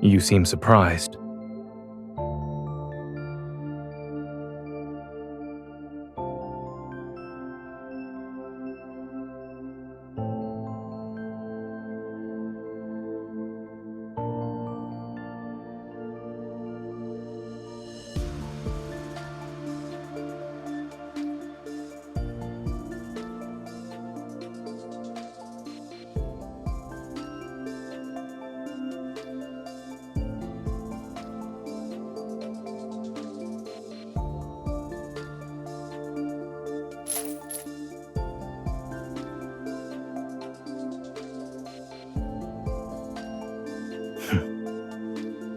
You seem surprised.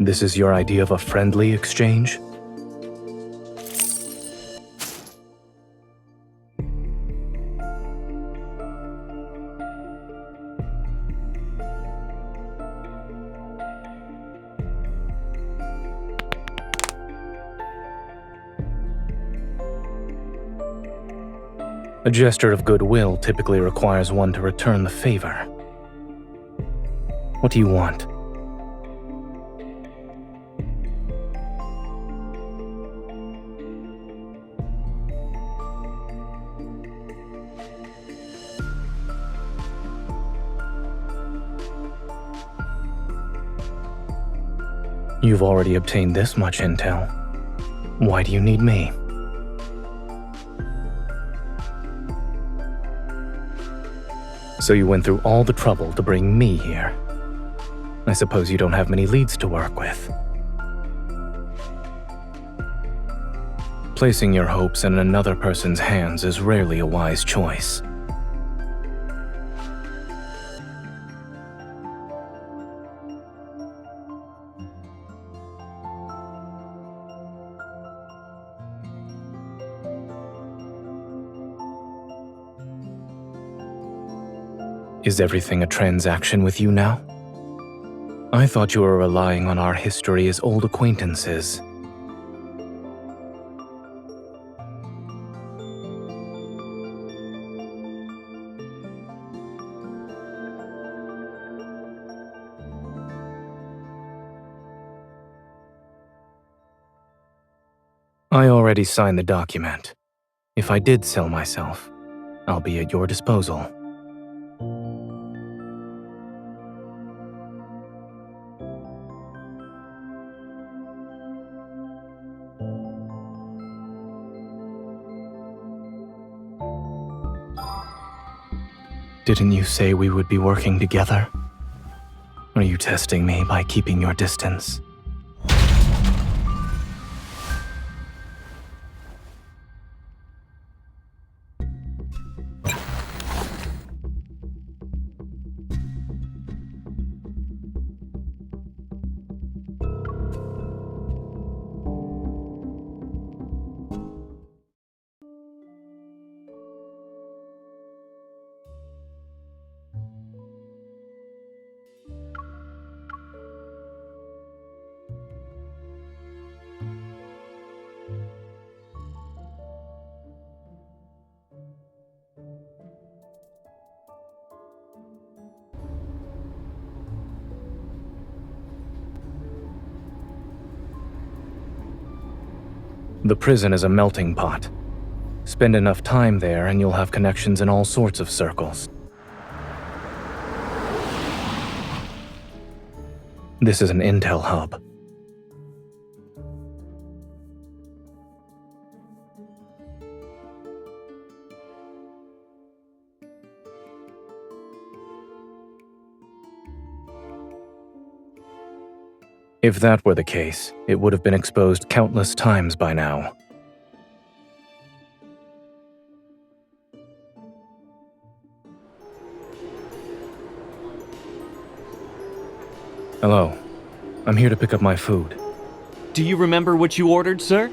This is your idea of a friendly exchange? A gesture of goodwill typically requires one to return the favor. What do you want? You've already obtained this much intel. Why do you need me? So you went through all the trouble to bring me here. I suppose you don't have many leads to work with. Placing your hopes in another person's hands is rarely a wise choice. Is everything a transaction with you now? I thought you were relying on our history as old acquaintances. I already signed the document. If I did sell myself, I'll be at your disposal. Didn't you say we would be working together? Are you testing me by keeping your distance? The prison is a melting pot. Spend enough time there and you'll have connections in all sorts of circles. This is an intel hub. If that were the case, it would have been exposed countless times by now. Hello. I'm here to pick up my food. Do you remember what you ordered, sir?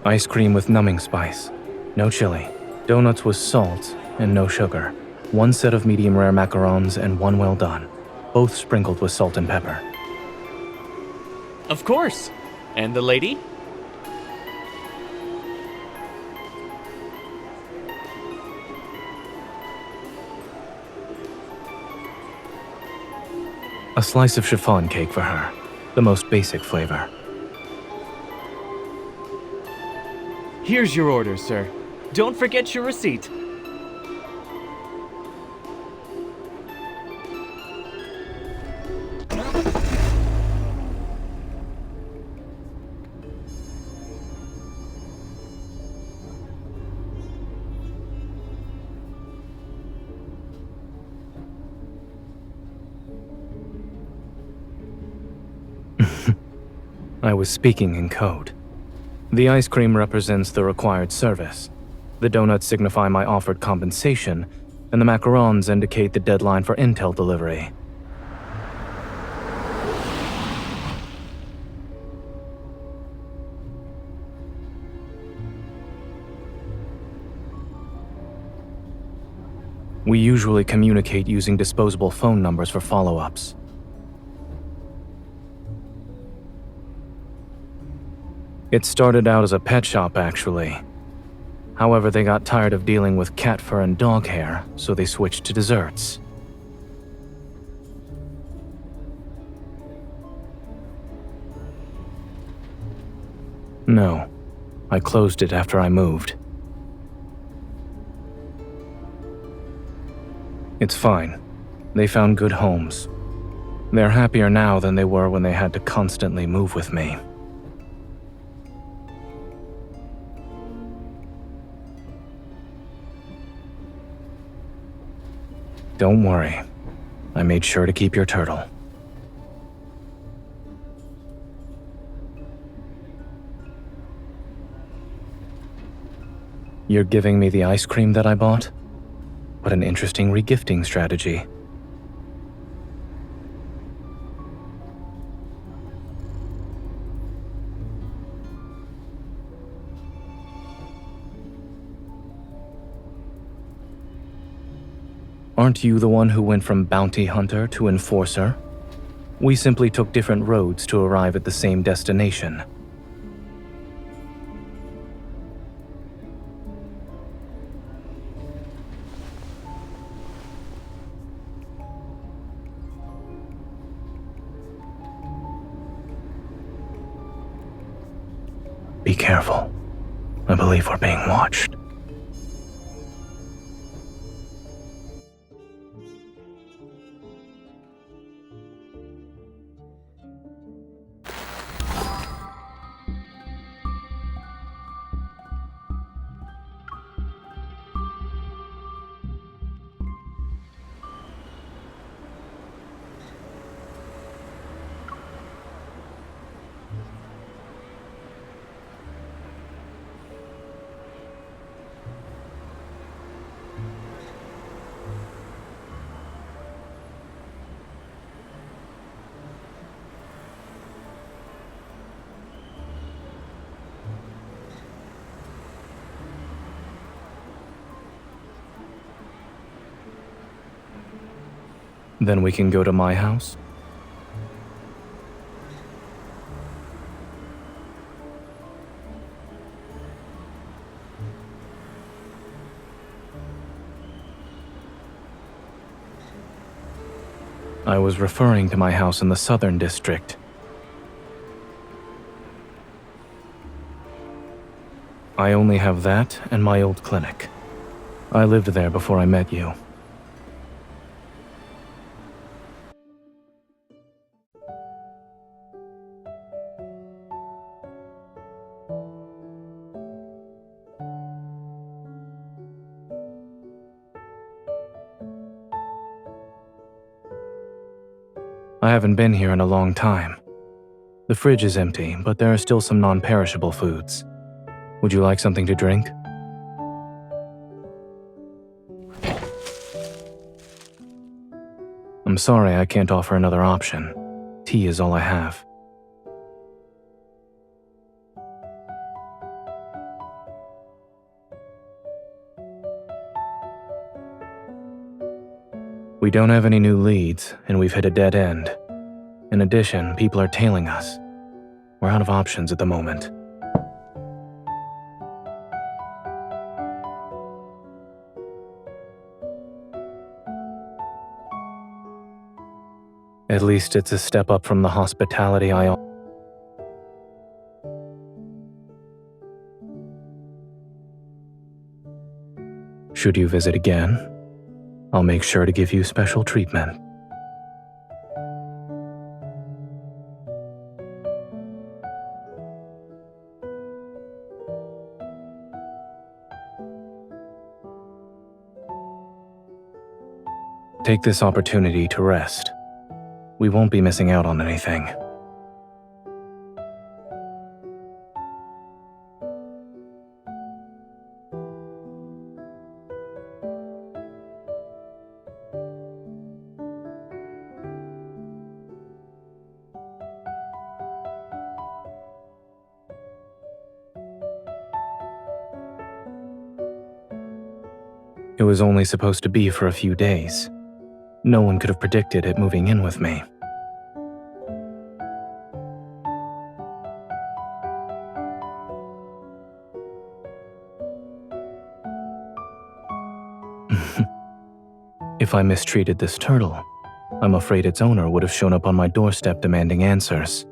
Ice cream with numbing spice. No chili. Donuts with salt and no sugar. 1 set of medium rare macarons and 1 well done. Both sprinkled with salt and pepper. Of course. And the lady? A slice of chiffon cake for her, the most basic flavor. Here's your order, sir. Don't forget your receipt. I was speaking in code. The ice cream represents the required service. The donuts signify my offered compensation, and the macarons indicate the deadline for intel delivery. We usually communicate using disposable phone numbers for follow-ups. It started out as a pet shop, actually. However, they got tired of dealing with cat fur and dog hair, so they switched to desserts. No, I closed it after I moved. It's fine. They found good homes. They're happier now than they were when they had to constantly move with me. Don't worry. I made sure to keep your turtle. You're giving me the ice cream that I bought? What an interesting regifting strategy. Aren't you the one who went from bounty hunter to enforcer? We simply took different roads to arrive at the same destination. Be careful. I believe we're being watched. Then we can go to my house? I was referring to my house in the Southern District. I only have that and my old clinic. I lived there before I met you. I haven't been here in a long time. The fridge is empty, but there are still some non-perishable foods. Would you like something to drink? I'm sorry I can't offer another option. Tea is all I have. We don't have any new leads, and we've hit a dead end. In addition, people are tailing us. We're out of options at the moment. At least it's a step up from the hospitality I... Should you visit again, I'll make sure to give you special treatment. Take this opportunity to rest. We won't be missing out on anything. It was only supposed to be for a few days. No one could have predicted it moving in with me. If I mistreated this turtle, I'm afraid its owner would have shown up on my doorstep demanding answers.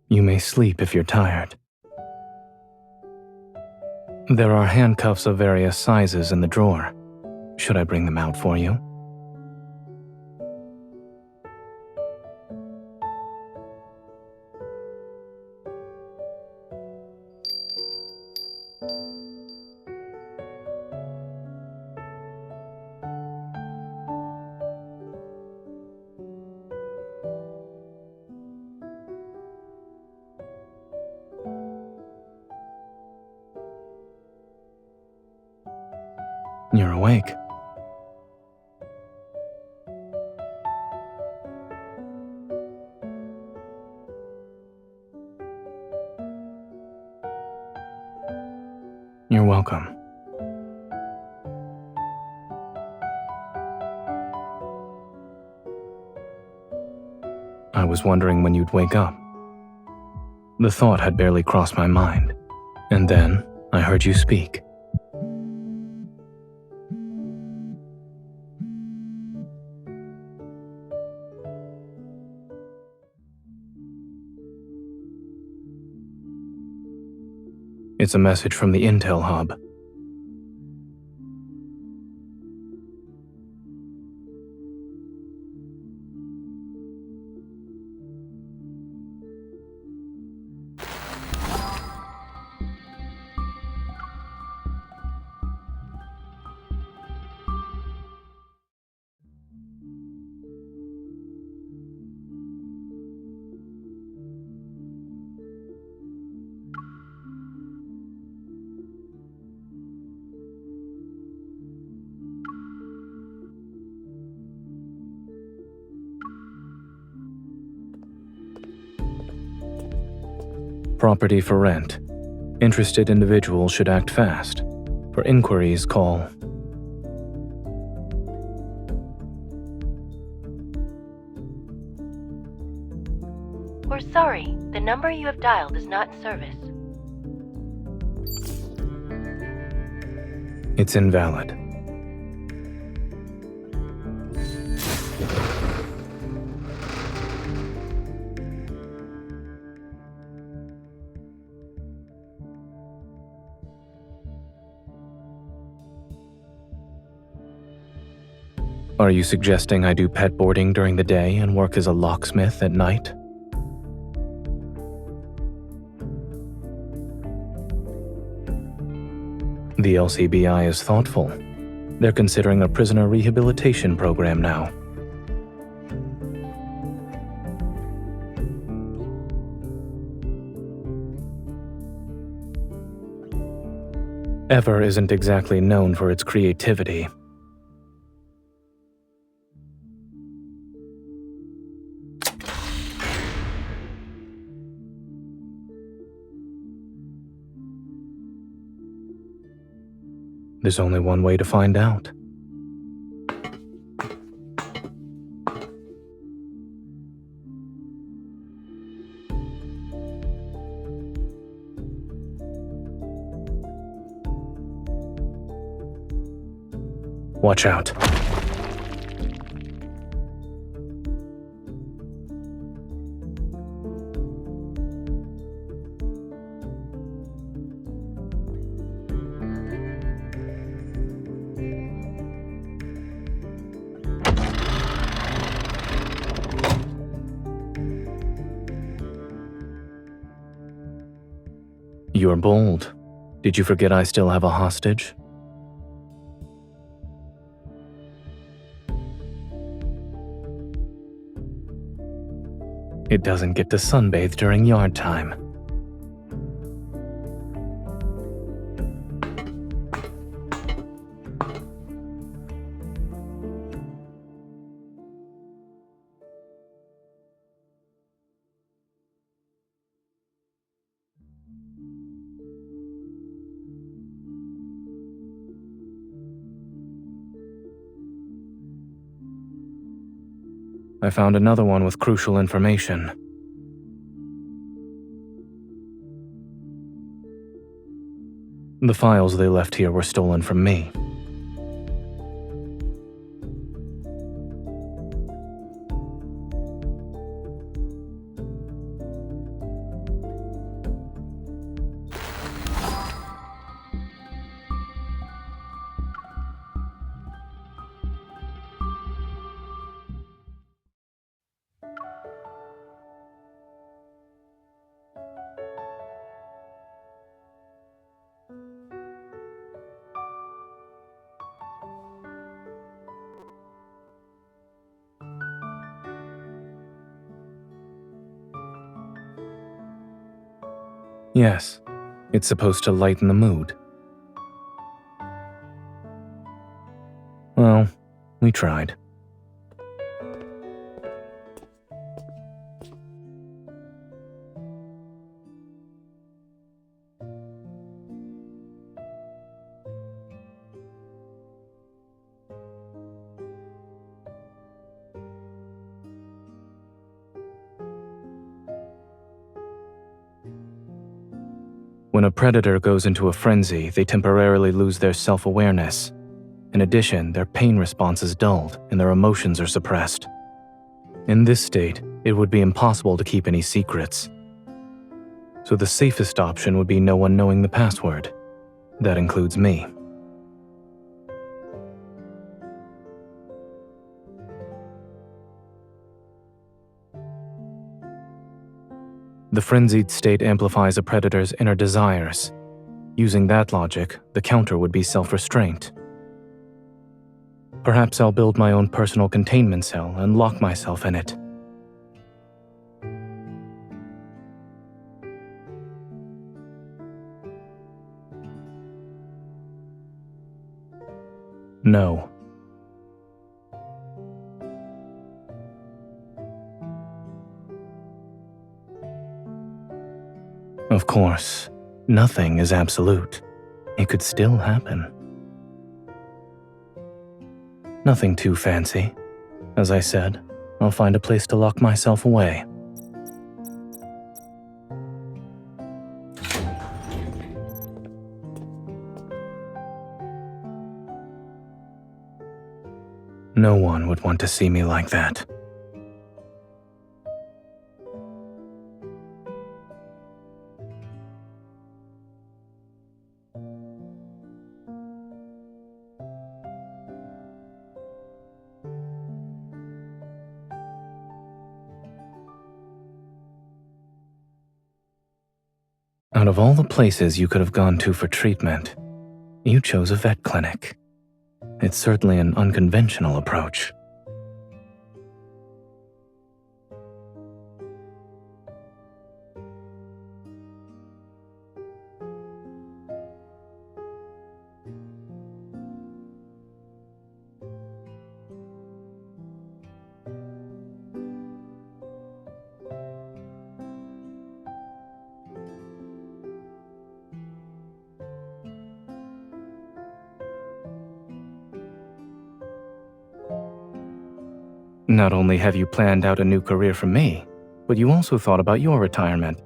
You may sleep if you're tired. There are handcuffs of various sizes in the drawer. Should I bring them out for you? You're awake. You're welcome. I was wondering when you'd wake up. The thought had barely crossed my mind, and then I heard you speak. It's a message from the Intel Hub. Property for rent. Interested individuals should act fast. For inquiries, call. We're sorry, the number you have dialed is not in service. It's invalid. Are you suggesting I do pet boarding during the day and work as a locksmith at night? The LCBI is thoughtful. They're considering a prisoner rehabilitation program now. Ever isn't exactly known for its creativity. There's only one way to find out. Watch out. You're bold. Did you forget I still have a hostage? It doesn't get to sunbathe during yard time. I found another one with crucial information. The files they left here were stolen from me. Yes, it's supposed to lighten the mood. Well, we tried. When a predator goes into a frenzy, they temporarily lose their self-awareness. In addition, their pain response is dulled and their emotions are suppressed. In this state, it would be impossible to keep any secrets. So the safest option would be no one knowing the password. That includes me. The frenzied state amplifies a predator's inner desires. Using that logic, the counter would be self-restraint. Perhaps I'll build my own personal containment cell and lock myself in it. No. Of course, nothing is absolute. It could still happen. Nothing too fancy. As I said, I'll find a place to lock myself away. No one would want to see me like that. Out of all the places you could have gone to for treatment, you chose a vet clinic. It's certainly an unconventional approach. Not only have you planned out a new career for me, but you also thought about your retirement.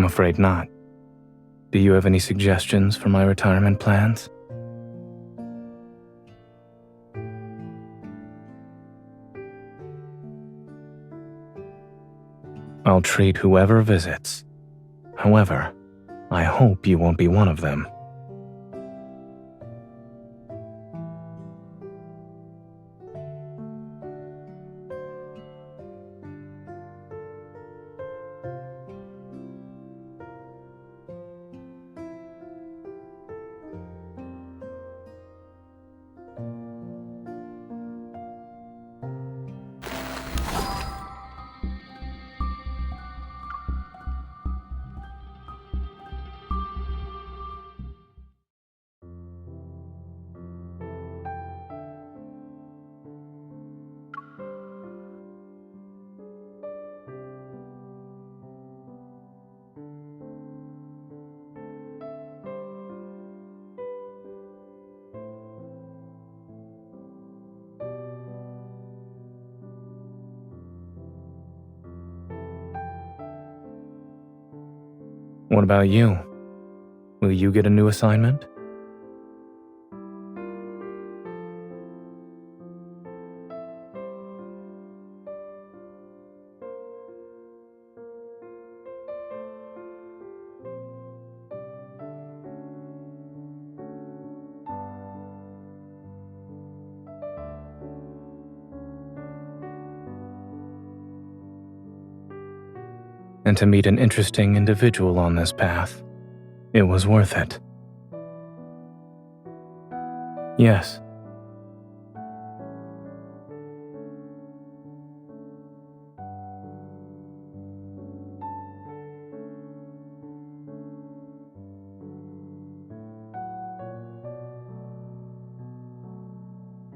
afraid not. Do you have any suggestions for my retirement plans? I'll treat whoever visits. However, I hope you won't be one of them. What about you? Will you get a new assignment? And to meet an interesting individual on this path, it was worth it. Yes.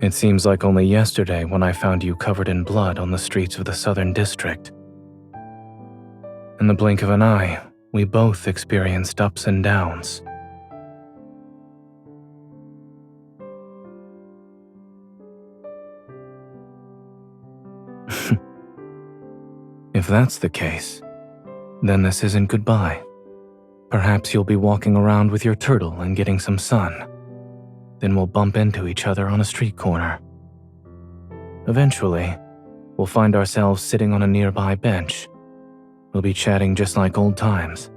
It seems like only yesterday when I found you covered in blood on the streets of the Southern District. In the blink of an eye, we both experienced ups and downs. If that's the case, then this isn't goodbye. Perhaps you'll be walking around with your turtle and getting some sun. Then we'll bump into each other on a street corner. Eventually, we'll find ourselves sitting on a nearby bench. We'll be chatting just like old times.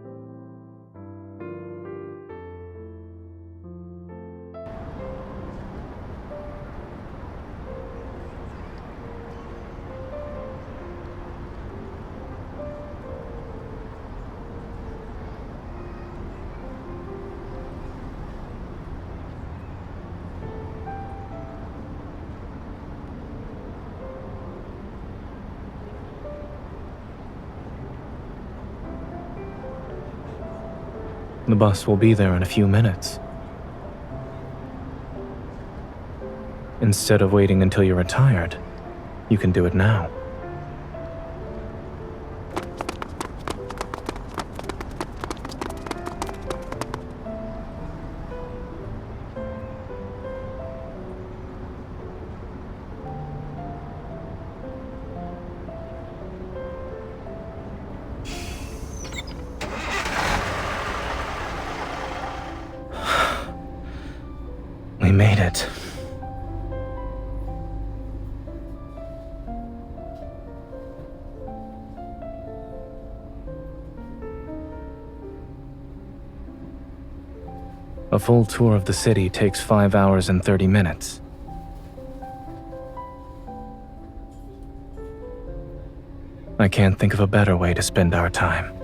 The bus will be there in a few minutes. Instead of waiting until you're retired, you can do it now. We made it. A full tour of the city takes 5 hours and 30 minutes. I can't think of a better way to spend our time.